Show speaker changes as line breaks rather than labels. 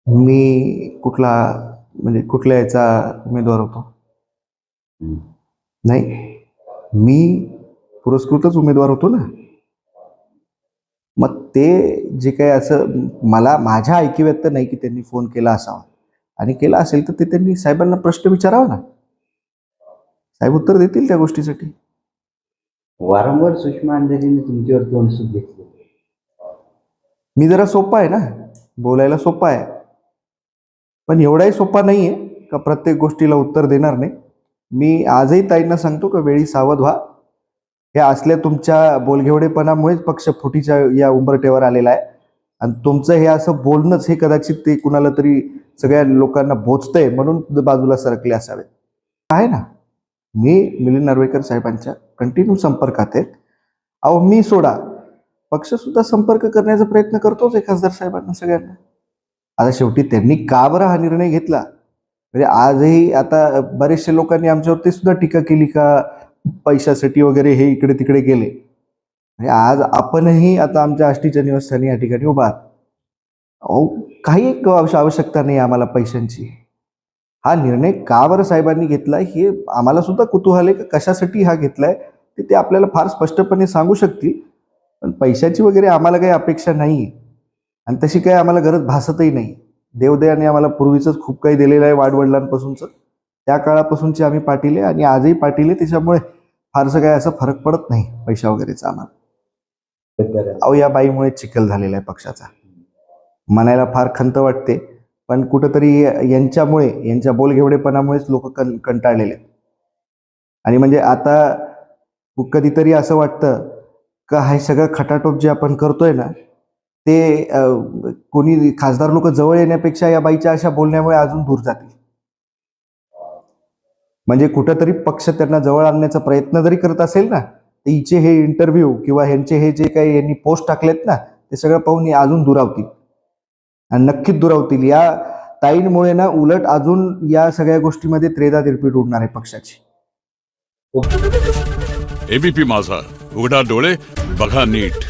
मी कुठला म्हणजे कुठल्या याचा उमेदवार होतो? नाही, मी पुरस्कृतच उमेदवार होतो ना. मग ते जे काही असं मला माझ्या ऐकिवात तर नाही की त्यांनी फोन केला असावा, आणि केला असेल तर ते त्यांनी साहेबांना प्रश्न विचारावा ना. साहेब उत्तर देतील त्या गोष्टीसाठी.
वारंवार सुषमा अंधारेंनी तुमच्यावर तोंडसुख घेतलं.
मी जरा सोपा आहे ना, बोलायला सोपा आहे, पण एवढाही सोपा नाही आहे का प्रत्येक गोष्टीला उत्तर देणार नाही. मी आजही ताईंना सांगतो का वेळी सावध व्हा. हे असल्या तुमच्या बोलघेवडेपणामुळेच पक्ष फुटीच्या या उंबरठ्यावर आलेला आहे, आणि तुमचं हे असं बोलणंच हे कदाचित ते कुणाला तरी सगळ्या लोकांना बोचतंय म्हणून बाजूला सरकले असावेत. आहे ना, मी मिलिंद नार्वेकर साहेबांच्या कंटिन्यू संपर्कात आहे. अहो मी सोडा, पक्ष सुद्धा संपर्क करण्याचा प्रयत्न करतोच आहे खासदार साहेबांना सगळ्यांना. आता शेवटी त्यांनी का बरं हा निर्णय घेतला, म्हणजे आजही आता बरेचशे लोकांनी आमच्यावरती सुद्धा टीका केली का पैशासाठी वगैरे हे इकडे तिकडे गेले. म्हणजे आज आपणही आता आमच्या आष्टीच्या निवासस्थानी या ठिकाणी उभा आहात. अहो काही एक आवश्यकता नाही आम्हाला पैशांची. हा निर्णय का बरं साहेबांनी घेतलाय हे आम्हाला सुद्धा कुतूहल आहे, कशासाठी हा घेतलाय ते आपल्याला फार स्पष्टपणे सांगू शकतील. पण पैशाची वगैरे आम्हाला काही अपेक्षा नाही, आणि तशी काही आम्हाला गरज भासतही नाही. देवदयाने आम्हाला पूर्वीच खूप काही दिलेलं आहे, वाडवडिलांपासूनच त्या काळापासूनचे आम्ही पाटील आहे आणि आजही पाटील आहे. त्याच्यामुळे फारसं काय असं फरक पडत नाही पैशा वगैरेचा आम्हाला. अहो या बाईमुळे चिखल झालेला आहे पक्षाचा, म्हणायला फार खंत वाटते, पण कुठंतरी यांच्यामुळे, यांच्या बोलघेवडेपणामुळेच लोक कंटाळलेले आहेत. आणि म्हणजे आता कधीतरी असं वाटतं का हे सगळं खटाटोप जे आपण करतोय ना, ते कोणी खासदार लोक जवळ येण्यापेक्षा या बाईच्या अशा बोलण्यामुळे अजून दूर जातील. म्हणजे कुठंतरी पक्ष त्यांना जवळ आणण्याचा प्रयत्न जरी करत असेल ना, तर हिचे हे इंटरव्ह्यू किंवा ह्यांचे हे जे काही यांनी पोस्ट टाकलेत ना, ते सगळं पाहून अजून दुरावतील, आणि नक्कीच दुरावतील. या ताईंमुळे ना उलट अजून या सगळ्या गोष्टीमध्ये त्रेधा तिरपीट उडणार आहे पक्षाची.
एबीपी माझा, उघडा डोळे बघा नीट.